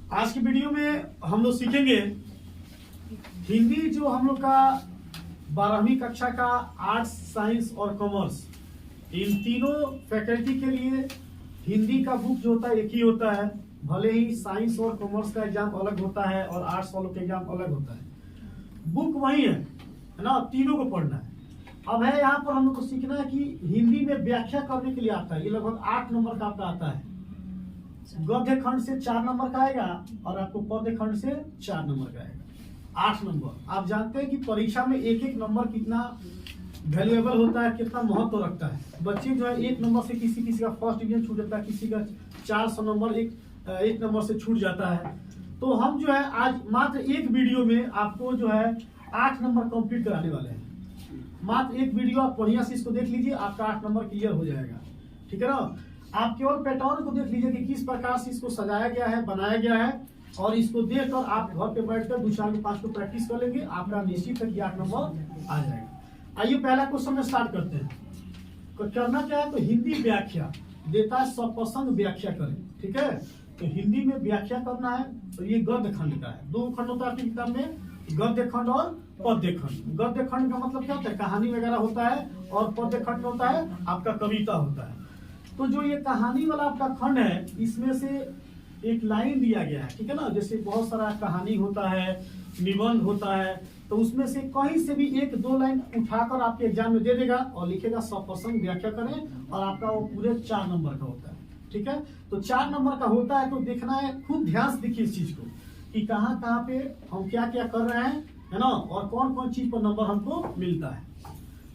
आज की वीडियो में हम लोग सीखेंगे हिंदी जो हम लोग का 12वीं कक्षा का आर्ट्स, साइंस और कॉमर्स, इन तीनों फैकल्टी के लिए हिंदी का बुक जो होता है एक ही होता है। भले ही साइंस और कॉमर्स का एग्जाम अलग होता है और आर्ट्स वालों का एग्जाम अलग होता है, बुक वही है ना, तीनों को पढ़ना है। अब है यहाँ पर हम लोग को सीखना है कि हिंदी में व्याख्या करने के लिए आता है। ये लगभग 8 नंबर का आपका आता है। गद्य खंड से 4 नंबर का आएगा और आपको पद्य खंड से 4 नंबर का आएगा। 8 नंबर। आप जानते हैं कि परीक्षा में एक एक नंबर कितना वैल्यूएबल होता है, कितना महत्व रखता है। बच्चे जो है 1 नंबर से किसी का फर्स्ट डिवीजन छूट जाता है, किसी का 400 नंबर एक नंबर से छूट जाता है। तो हम जो है आज मात्र एक वीडियो में आपको जो है 8 नंबर कंप्लीट कराने वाले हैं। मात्र एक वीडियो आप बढ़िया से इसको देख लीजिए, आपका 8 नंबर क्लियर हो जाएगा। ठीक है ना। आप केवल पैटर्न को देख लीजिए कि किस प्रकार से इसको सजाया गया है, बनाया गया है, और इसको देखकर आप घर पे बैठकर 2 4 5 को प्रैक्टिस कर लेंगे, आपका निश्चित है कि 8 नंबर आ जाएगा। आइए पहला क्वेश्चन में स्टार्ट करते हैं। करना क्या है, तो हिंदी व्याख्या देता है, सपसंग व्याख्या करें। ठीक है, तो हिंदी में व्याख्या करना है। तो ये गद्य खंड का है। 2 खंड होता है आपकी किताब में, गद्य खंड और पद्य खंड। गद्य खंड का मतलब क्या होता है, कहानी वगैरह होता है, और पद्य खंड होता है आपका कविता होता है। तो जो ये कहानी वाला आपका खंड है, इसमें से एक लाइन दिया गया है। ठीक है ना, जैसे बहुत सारा कहानी होता है, निबंध होता है, तो उसमें से कहीं से भी 1-2 लाइन उठाकर आपके एग्जाम में दे देगा और लिखेगा सपसंग व्याख्या करें, और आपका वो पूरे 4 नंबर का होता है। ठीक है, तो 4 नंबर का होता है। तो देखना है, खूब ध्यान से देखिए इस चीज को कि कहाँ कहाँ पे हम क्या क्या कर रहे हैं, है ना, और कौन कौन चीज पर नंबर हमको मिलता है।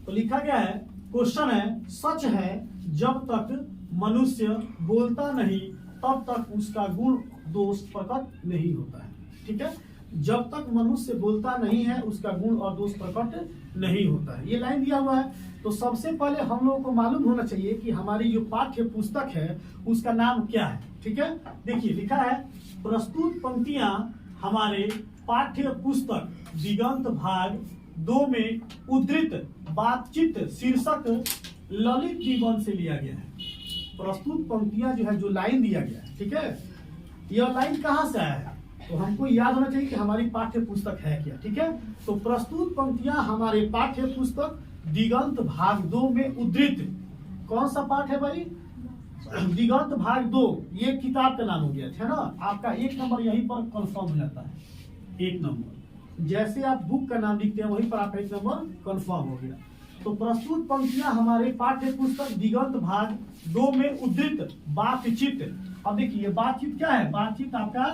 तो लिखा गया है, क्वेश्चन है, सच है जब तक मनुष्य बोलता नहीं तब तक उसका गुण दोष प्रकट नहीं होता है। ठीक है, जब तक मनुष्य बोलता नहीं है उसका गुण और दोष प्रकट नहीं होता है। ये लाइन दिया हुआ है। तो सबसे पहले हम लोगों को मालूम होना चाहिए कि हमारी जो पाठ्य पुस्तक है उसका नाम क्या है। ठीक है, देखिए लिखा है, प्रस्तुत पंक्तियां हमारे पाठ्य पुस्तक दिगंत भाग 2 में उद्धृत बातचीत शीर्षक ललित निबंध से लिया गया है। प्रस्तुत पंक्तियां जो है, जो लाइन दिया गया है, ठीक है, यह लाइन कहां से आया है, तो हमको याद होना चाहिए कि हमारी पाठ्य पुस्तक है क्या। ठीक है, तो प्रस्तुत पंक्तियां हमारे पाठ्य पुस्तक दिगंत भाग 2 में उद्धृत, कौन सा पाठ है भाई, दिगंत भाग 2, ये किताब का नाम हो गया है ना। आपका 1 नंबर यहीं पर कंफर्म हो जाता है। 1 नंबर, जैसे आप बुक का नाम लिखते हैं वहीं पर आपका 1 नंबर कंफर्म हो गया। तो प्रस्तुत पंक्तियां हमारे पाठ्य पुस्तक दिगंत भाग 2 में उद्धृत बातचीत। अब देखिए बातचीत क्या है, बातचीत आपका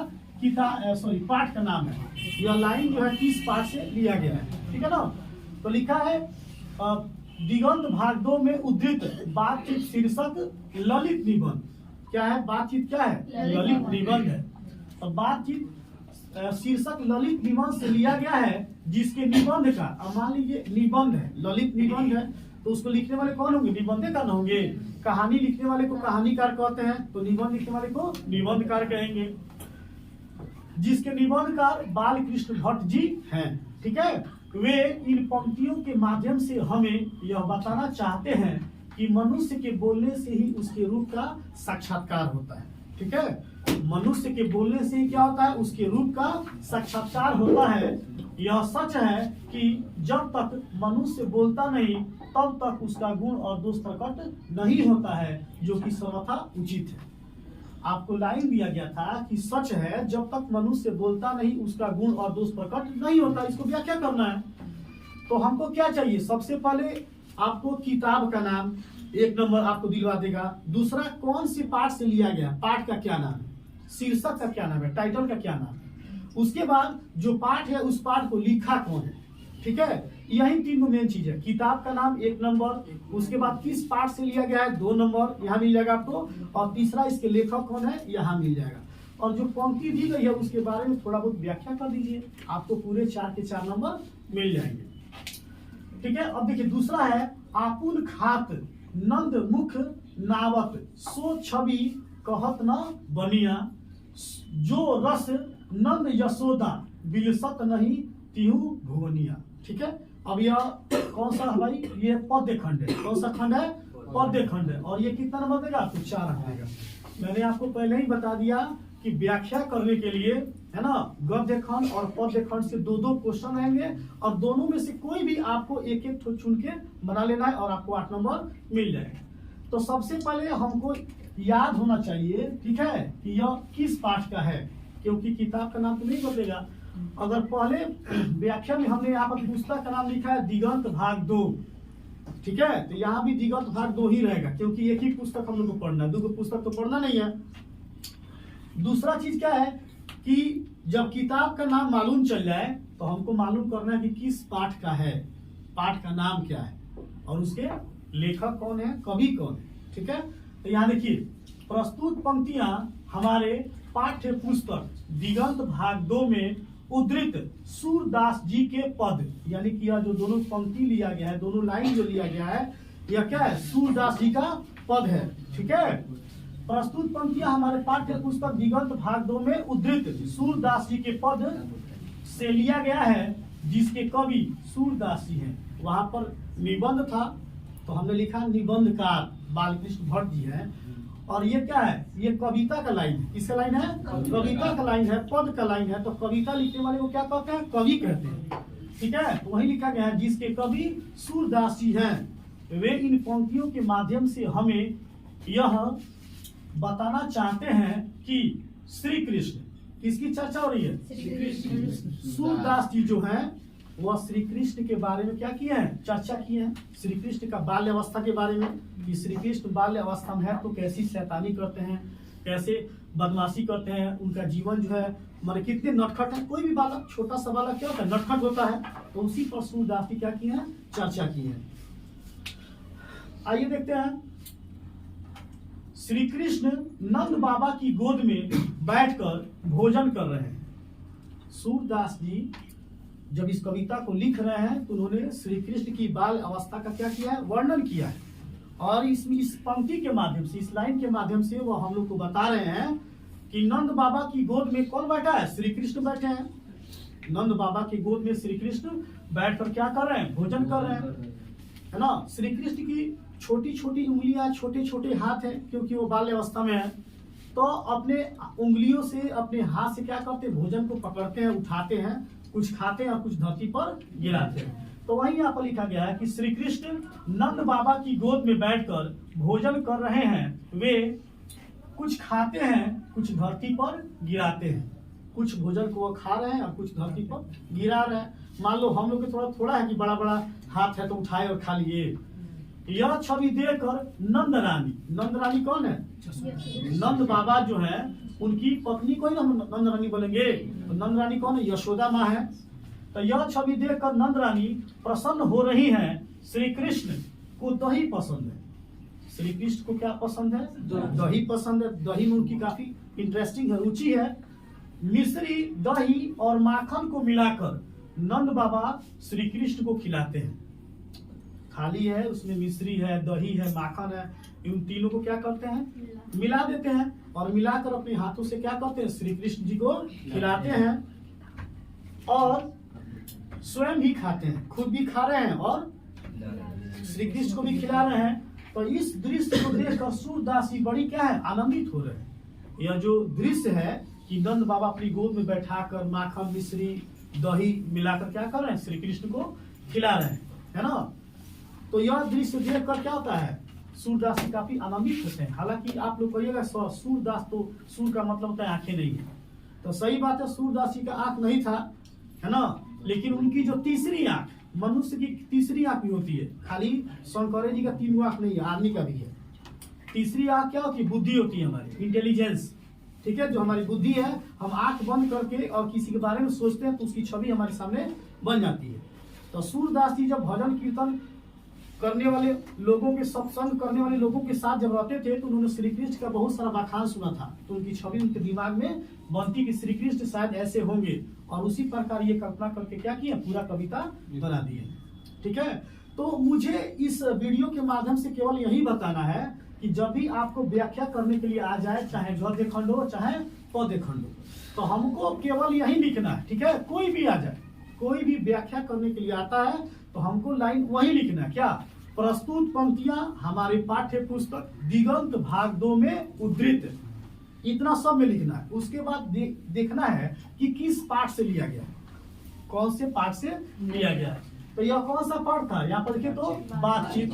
पाठ का नाम है। यह लाइन जो है किस पाठ से लिया गया है। ठीक है ना, तो लिखा है दिगंत भाग 2 में उद्धृत बातचीत शीर्षक ललित निबंध। क्या है, बातचीत क्या है, ललित निबंध है। और बातचीत शीर्षक ललित निबंध से लिया गया है, जिसके निबंध का, अब मान लीजिए निबंध है, ललित निबंध है, तो उसको लिखने वाले कौन होंगे, निबंधकार न होंगे। कहानी लिखने वाले को कहानीकार कहते हैं, तो निबंध लिखने वाले को निबंधकार कहेंगे, जिसके निबंधकार बाल कृष्ण भट्ट जी हैं। ठीक है, वे इन पंक्तियों के माध्यम से हमें यह बताना चाहते हैं कि मनुष्य के बोलने से ही उसके रूप का साक्षात्कार होता है। ठीक है, मनुष्य के बोलने से ही क्या होता है, उसके रूप का साक्षात्कार होता है। यह सच है कि जब तक मनुष्य बोलता नहीं तब तक उसका गुण और दोष प्रकट नहीं होता है, जो कि सर्वथा उचित है। आपको लाइन दिया गया था कि सच है जब तक मनुष्य बोलता नहीं उसका गुण और दोष प्रकट नहीं होता। इसको व्याख्या करना है। तो हमको क्या चाहिए, सबसे पहले आपको किताब का नाम 1 नंबर आपको दिलवा देगा। दूसरा, कौन सी पाठ से लिया गया, पाठ का क्या नाम है, शीर्षक का क्या नाम है, टाइटल का क्या नाम है। उसके बाद जो पाठ है उस पाठ को लिखा कौन है। ठीक है, यही 3 मेन चीज है। किताब का नाम 1 नंबर, उसके बाद किस पाठ से लिया गया है 2 नंबर, यहाँ मिल जाएगा आपको, और तीसरा इसके लेखक कौन है, यहाँ मिल जाएगा। और जो पंक्ति दी गई है उसके बारे में थोड़ा बहुत व्याख्या कर दीजिए, आपको पूरे 4 के 4 नंबर मिल जाएंगे। ठीक है, अब देखिए दूसरा है, आपुन खात नंद मुख नावत सो छवि कहत न बनिया, जो रस नंद यशोदा बिलसत नहीं तिहु भुवनिया। ठीक है, अब यह कौन सा है भाई, ये पद्य खंड है। कौन सा खंड है, पद्य खंड है। और ये कितना नंबर देगा आपको, 4 अंक देगा। मैंने आपको पहले ही बता दिया कि व्याख्या करने के लिए, है ना, गद्य खंड और पद्य खंड से दो दो क्वेश्चन रहेंगे और दोनों में से कोई भी आपको एक एक चुन के बना लेना है और आपको 8 नंबर मिल जाएगा। तो सबसे पहले हमको याद होना चाहिए, ठीक है, कि यह किस पाठ का है, क्योंकि किताब का नाम तो नहीं बदलेगा। अगर पहले व्याख्या में हमने यहाँ पर पुस्तक का नाम लिखा है दिगंत भाग 2, ठीक है, तो यहाँ भी दिगंत भाग 2 ही रहेगा, क्योंकि एक ही पुस्तक हम लोग को पढ़ना है, 2 पुस्तक तो पढ़ना नहीं है। दूसरा चीज क्या है कि जब किताब का नाम मालूम चल जाए तो हमको मालूम करना है कि किस पाठ का है, पाठ का नाम क्या है और उसके लेखक कौन है, कवि कौन है, ठीक है। तो यहाँ देखिए प्रस्तुत पंक्तियां हमारे पाठ्य पुस्तक दिगंत भाग 2 में उद्धृत सूरदास जी के पद, यानी कि यह जो दोनों पंक्ति लिया गया है, दोनों लाइन जो लिया गया है, यह क्या है, सूरदास जी का पद है, ठीक है। प्रस्तुत पंक्तियां हमारे पाठ्य पुस्तक दिगंत भाग 2 में उद्धृत सूरदास जी के पद से लिया गया है, जिसके कवि सूरदास जी हैं। वहां पर निबंध था तो हमने लिखा निबंधकार बालकृष्ण भट्ट जी हैं, और ये क्या है, ये कविता का लाइन है। किसका लाइन है, कविता का लाइन है, पद का लाइन है। तो कविता लिखने वाले को क्या कहते हैं, कवि कहते हैं, ठीक है। तो वही लिखा गया है जिसके कवि सूरदास जी हैं। वे इन पंक्तियों के माध्यम से हमें यह बताना चाहते हैं कि श्री कृष्ण, किसकी चर्चा हो रही है, सूरदास जी जो हैं वह श्री कृष्ण के बारे में क्या किए हैं, चर्चा किए हैं। श्री कृष्ण का बाल्य अवस्था के बारे में, कि श्री कृष्ण बाल्य अवस्था में है तो कैसी शैतानी करते हैं, कैसे बदमाशी करते हैं, उनका जीवन जो है माने कितने नटखट है। कोई भी बालक, छोटा सा बालक क्या होता है, नटखट होता है। तो उसी पर सूरदास जी क्या किए हैं, चर्चा की है। आइए देखते हैं। श्री कृष्ण नंद बाबा की गोद में बैठकर भोजन कर रहे हैं। सूरदास जी जब इस कविता को लिख रहे हैं तो उन्होंने श्री कृष्ण की बाल अवस्था का क्या किया है, वर्णन किया है। और इसमें इस पंक्ति के माध्यम से, इस लाइन के माध्यम से वो हम लोग को बता रहे हैं कि नंद बाबा की गोद में कौन बैठा है, श्री कृष्ण बैठे हैं। नंद बाबा की गोद में श्री कृष्ण बैठकर क्या कर रहे हैं, भोजन कर रहे हैं, है ना। श्री कृष्ण की छोटी छोटी उंगलियां, छोटे छोटे हाथ है, क्योंकि वो बाल्य अवस्था में है। तो अपने उंगलियों से, अपने हाथ से क्या करते हैं, भोजन को पकड़ते हैं, उठाते हैं, कुछ खाते हैं और कुछ धरती पर गिराते हैं। तो वही यहाँ पर लिखा गया है कि श्री कृष्ण नंद बाबा की गोद में बैठकर भोजन कर रहे हैं। वे कुछ खाते हैं, कुछ धरती पर गिराते हैं। कुछ भोजन को वो खा रहे हैं और कुछ धरती पर गिरा रहे हैं। मान लो हम लोग के थोड़ा थोड़ा है कि बड़ा बड़ा हाथ है तो उठाए और खा लिए। यह छवि देखकर नंद रानी कौन है, नंद बाबा जो है उनकी पत्नी को ही नंद रानी बोलेंगे। तो नंद रानी कौन है, यशोदा माँ है। तो यह छवि देखकर नंद रानी प्रसन्न हो रही हैं। श्री कृष्ण को दही पसंद है। श्री कृष्ण को क्या पसंद है, दही पसंद है। दही में उनकी काफी इंटरेस्टिंग है, रुचि है। मिश्री, दही और माखन को मिलाकर नंद बाबा श्री कृष्ण को खिलाते हैं। थाली है, उसमें मिश्री है, दही है, माखन है, इन तीनों को क्या करते हैं, मिला देते हैं और मिलाकर अपने हाथों से क्या करते हैं, श्री कृष्ण जी को खिलाते हैं और स्वयं भी खाते हैं। खुद भी खा रहे हैं और श्री कृष्ण को भी खिला रहे हैं। तो इस दृश्य को देखकर सूरदास जी बड़ी क्या है, आनंदित हो रहे हैं। यह जो दृश्य है कि नंद बाबा अपनी गोद में बैठाकर माखन, मिश्री, दही मिलाकर क्या कर रहे हैं, श्री कृष्ण को खिला रहे हैं, है ना। तो यह दृश्य देखकर क्या होता है, सूरदास जी काफी आनंदित होते हैं। हालांकि आप लोग कहिएगा सूरदास, तो सूर का मतलब होता है आंखें नहीं है। तो सही बात है, सूरदास जी का आंख नहीं था, है ना। लेकिन उनकी जो तीसरी आंख, मनुष्य की तीसरी आंख भी होती है। खाली शंकर जी का 3 आंख नहीं है, आदमी का भी है। तीसरी आंख क्या होती है, बुद्धि होती है हमारी, इंटेलिजेंस, ठीक है। जो हमारी बुद्धि है, हम आंख बंद करके और किसी के बारे में सोचते हैं तो उसकी छवि हमारे सामने बन जाती है। तो सूरदास जी जब भजन कीर्तन करने वाले लोगों के, सत्संग करने वाले लोगों के साथ जब रहते थे तो उन्होंने श्री कृष्ण का बहुत सारा बखान सुना था। तो उनकी छवि उनके दिमाग में बनती कि श्री कृष्ण शायद ऐसे होंगे, और उसी प्रकार ये कल्पना करके क्या किया, पूरा कविता बना दी है, ठीक है। तो मुझे इस वीडियो के माध्यम से केवल यही बताना है कि जब भी आपको व्याख्या करने के लिए आ जाए, चाहे गद्य खंड हो चाहे पद्य खंड हो, तो हमको केवल यही लिखना है, ठीक है। कोई भी आ जाए, कोई भी व्याख्या करने के लिए आता है तो हमको लाइन वही लिखना है, क्या, प्रस्तुत पंक्तियां हमारे पाठ्य पुस्तक दिगंत भाग 2 में उद्धृत इतना सब में लिखना है। उसके बाद देखना है कि किस पार्ट से लिया गया, कौन से पार्ट से लिया गया है। तो यह कौन सा पार्ट था, यहाँ पर देखिए तो बातचीत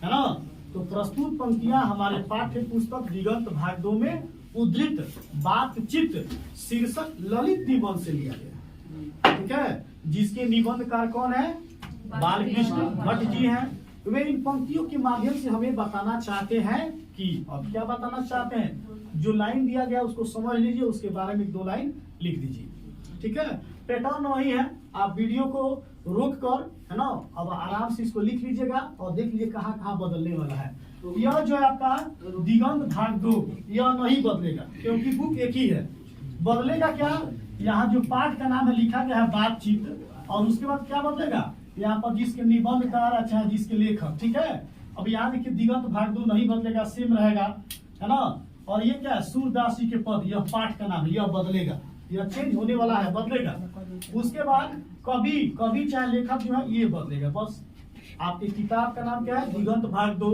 है ना। तो प्रस्तुत पंक्तियां हमारे पाठ्य पुस्तक दिगंत भाग 2 में उद्धृत बातचीत शीर्षक ललित निबंध से लिया गया, ठीक है, जिसके निबंधकार कौन है, बालकृष्ण भट्ट जी हैं। तो वे इन पंक्तियों के माध्यम से हमें बताना चाहते हैं कि, अब क्या बताना चाहते हैं, जो लाइन दिया गया उसको समझ लीजिए, उसके बारे में 2 लाइन लिख दीजिए, ठीक है। पैटर्न वही है, आप वीडियो को रोक कर, है ना, अब आराम से इसको लिख लीजिएगा और देख लीजिए कहाँ कहाँ बदलने वाला है। यह जो है आपका दिगंत भाग 2, यह नहीं बदलेगा क्योंकि बुक एक ही है। बदलेगा क्या, यहाँ जो पाठ का नाम है लिखा गया है बातचीत, और उसके बाद क्या बदलेगा, यहाँ पर जिसके निबंधकार चाहे जिसके लेखक, ठीक है। अब यहाँ देखिए दिगंत भाग 2 नहीं बदलेगा, सेम रहेगा, है ना। और ये क्या है, सूरदास जी के पद, यह पाठ का नाम है, यह बदलेगा, यह चेंज होने वाला है, बदलेगा। उसके बाद कवि चाहे लेखक जो है ये बदलेगा। बस आपकी किताब का नाम क्या है, दिगंत भाग 2,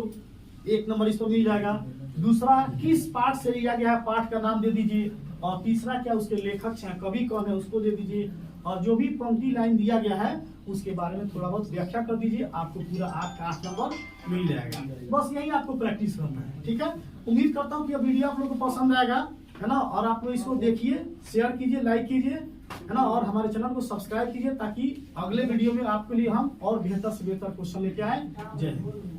1 नंबर इसको मिल जाएगा। दूसरा किस पाठ से लिया गया है, पाठ का नाम दे दीजिए। और तीसरा क्या, उसके लेखक चाहे कवि कौन है उसको दे दीजिए। और जो भी पंक्ति लाइन दिया गया है उसके बारे में थोड़ा बहुत व्याख्या कर दीजिए, आपको पूरा 8 का 8 नंबर मिल जाएगा। बस यही आपको प्रैक्टिस करना है, ठीक है। उम्मीद करता हूँ कि यह वीडियो आप लोगों को पसंद आएगा, है ना। और आप लोग इसको देखिए, शेयर कीजिए, लाइक कीजिए, है ना, और हमारे चैनल को सब्सक्राइब कीजिए ताकि अगले वीडियो में आपके लिए हम और बेहतर से बेहतर क्वेश्चन लेके आए। जय हिंद।